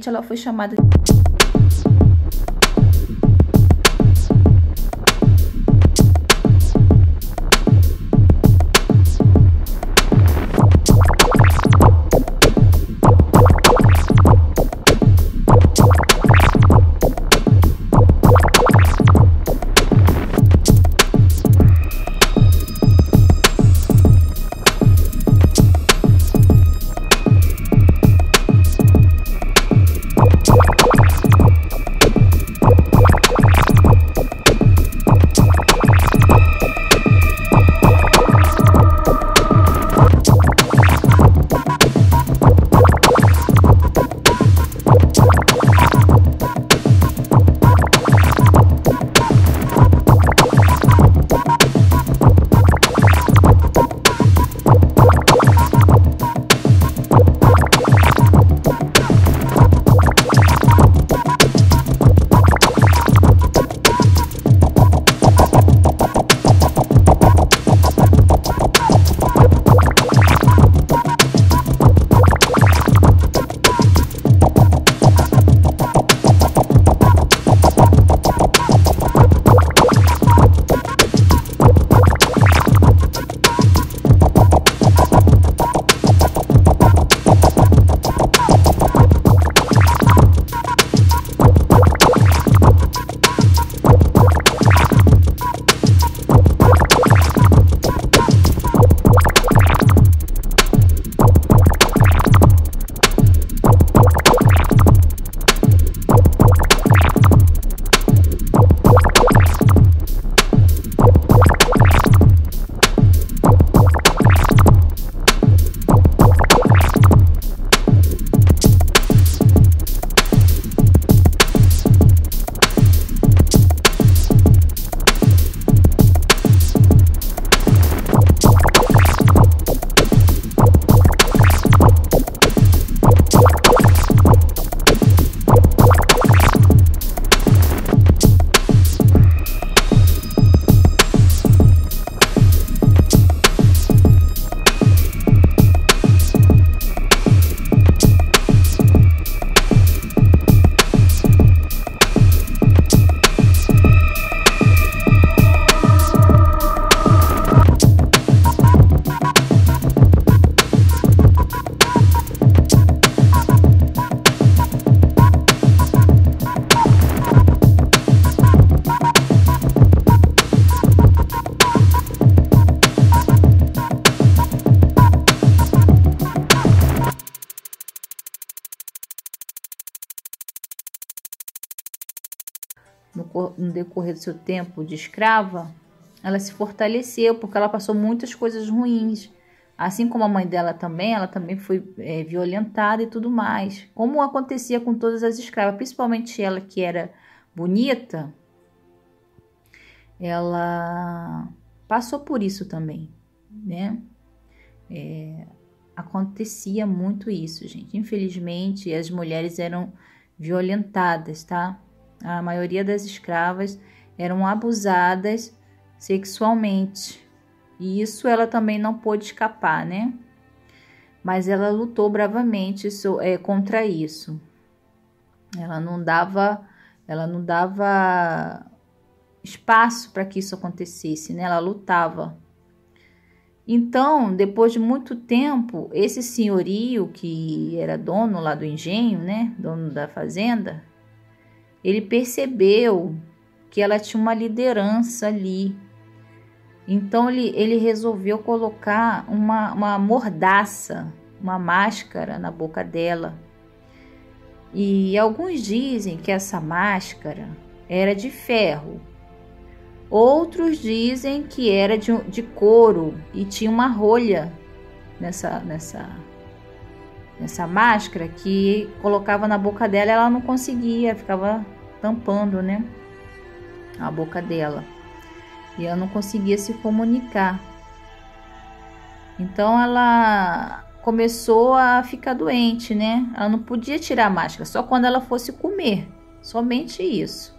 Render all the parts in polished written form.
Ela foi chamada no decorrer do seu tempo de escrava, ela se fortaleceu, porque ela passou muitas coisas ruins. Assim como a mãe dela também, ela também foi violentada e tudo mais. Como acontecia com todas as escravas, principalmente ela que era bonita, ela passou por isso também, né? acontecia muito isso, gente. Infelizmente, as mulheres eram violentadas, tá? A maioria das escravas eram abusadas sexualmente. E isso ela também não pôde escapar, né? Mas ela lutou bravamente contra isso. Ela não dava espaço para que isso acontecesse, né? Ela lutava. Então, depois de muito tempo, esse senhorio, que era dono lá do engenho, né? Dono da fazenda, ele percebeu que ela tinha uma liderança ali. Então, ele resolveu colocar uma mordaça, uma máscara na boca dela. E alguns dizem que essa máscara era de ferro. Outros dizem que era de couro e tinha uma rolha nessa máscara que colocava na boca dela e ela não conseguia, ficava tampando, né, a boca dela. E ela não conseguia se comunicar. Então ela começou a ficar doente, né? Ela não podia tirar a máscara, só quando ela fosse comer, somente isso.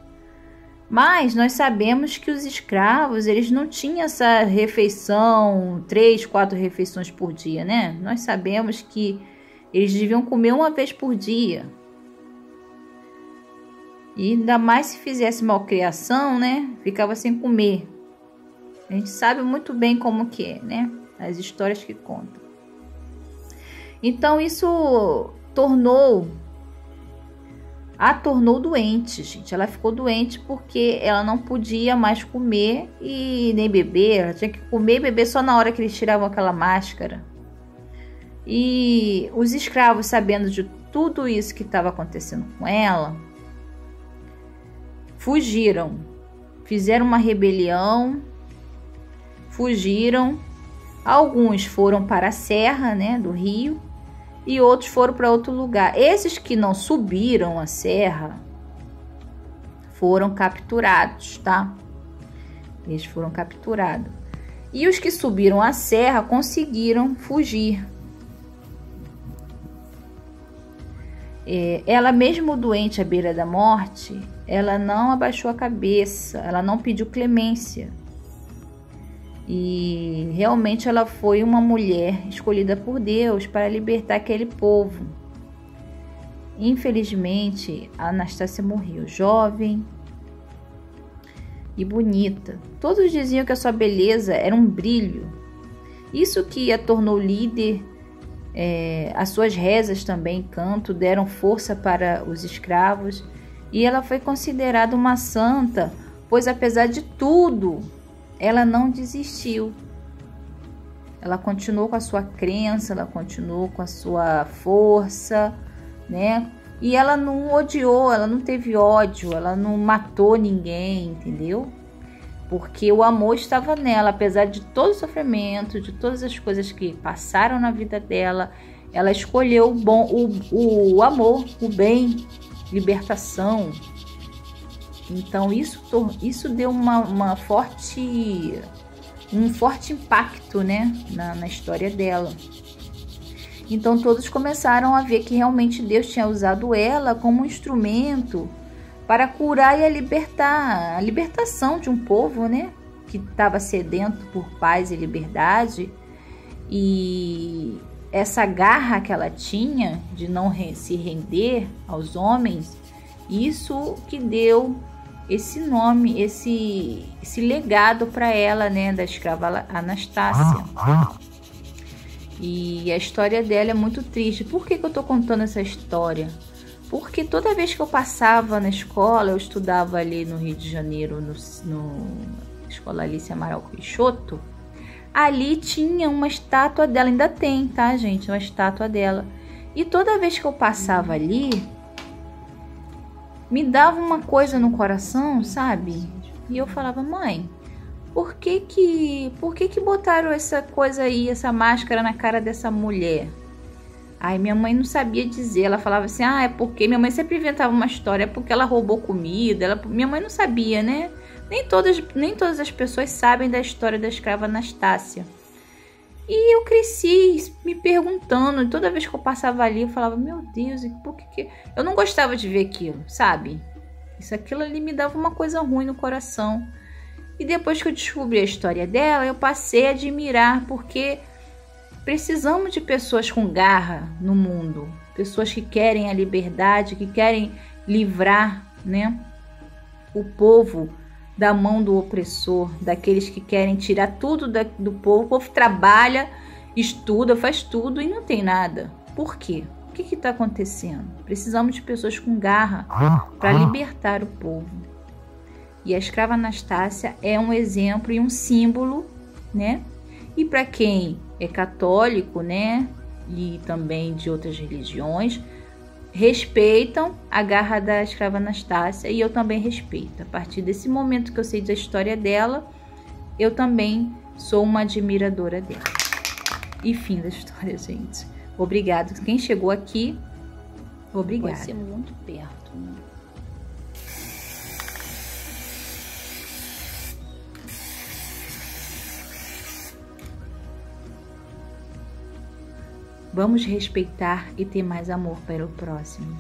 Mas nós sabemos que os escravos, eles não tinham essa refeição, 3, 4 refeições por dia, né? Nós sabemos que eles deviam comer uma vez por dia. E ainda mais se fizesse malcriação, né? Ficava sem comer. A gente sabe muito bem como que é, né? As histórias que contam. Então isso a tornou doente, gente. Ela ficou doente porque ela não podia mais comer e nem beber. Ela tinha que comer e beber só na hora que eles tiravam aquela máscara. E os escravos, sabendo de tudo isso que estava acontecendo com ela, fugiram. Fizeram uma rebelião, fugiram. Alguns foram para a serra, né, do rio, e outros foram para outro lugar. Esses que não subiram a serra foram capturados, tá? Eles foram capturados. E os que subiram a serra conseguiram fugir. Ela, mesmo doente à beira da morte, ela não abaixou a cabeça, ela não pediu clemência. E realmente ela foi uma mulher escolhida por Deus para libertar aquele povo. Infelizmente, a Anastácia morreu jovem e bonita. Todos diziam que a sua beleza era um brilho. Isso que a tornou líder. As suas rezas também, canto, deram força para os escravos. E ela foi considerada uma santa, pois apesar de tudo, ela não desistiu. Ela continuou com a sua crença, ela continuou com a sua força, né? E ela não odiou, ela não teve ódio, ela não matou ninguém, entendeu? Porque o amor estava nela, apesar de todo o sofrimento, de todas as coisas que passaram na vida dela, ela escolheu o bom, o amor, o bem, libertação. Então isso deu um forte impacto, né, na história dela. Então todos começaram a ver que realmente Deus tinha usado ela como um instrumento para curar e a libertação de um povo, né, que estava sedento por paz e liberdade. E essa garra que ela tinha de não se render aos homens, isso que deu esse nome, esse legado para ela, né, da escrava Anastácia. E a história dela é muito triste. Por que eu estou contando essa história? Porque toda vez que eu passava na escola, eu estudava ali no Rio de Janeiro, no Escola Alice Amaral Peixoto, ali tinha uma estátua dela, ainda tem, tá, gente? Uma estátua dela. E toda vez que eu passava ali, me dava uma coisa no coração, sabe? E eu falava, mãe, por que botaram essa coisa aí, essa máscara na cara dessa mulher? Aí minha mãe não sabia dizer, ela falava assim, é porque minha mãe sempre inventava uma história, é porque ela roubou comida, minha mãe não sabia, né? Nem todas as pessoas sabem da história da escrava Anastácia. E eu cresci me perguntando, e toda vez que eu passava ali, eu falava, meu Deus, e por que... Eu não gostava de ver aquilo, sabe? Aquilo ali me dava uma coisa ruim no coração. E depois que eu descobri a história dela, eu passei a admirar, porque precisamos de pessoas com garra no mundo. Pessoas que querem a liberdade, que querem livrar, né, o povo da mão do opressor, daqueles que querem tirar tudo do povo. O povo trabalha, estuda, faz tudo e não tem nada. Por quê? O que está acontecendo? Precisamos de pessoas com garra para libertar o povo. E a escrava Anastácia é um exemplo e um símbolo, né? E para quem é católico, né, e também de outras religiões, respeitam a garra da escrava Anastácia, e eu também respeito. A partir desse momento que eu sei da história dela, eu também sou uma admiradora dela. E fim da história, gente. Obrigado. Quem chegou aqui, obrigada. Pode ser muito perto, né? Vamos respeitar e ter mais amor para o próximo.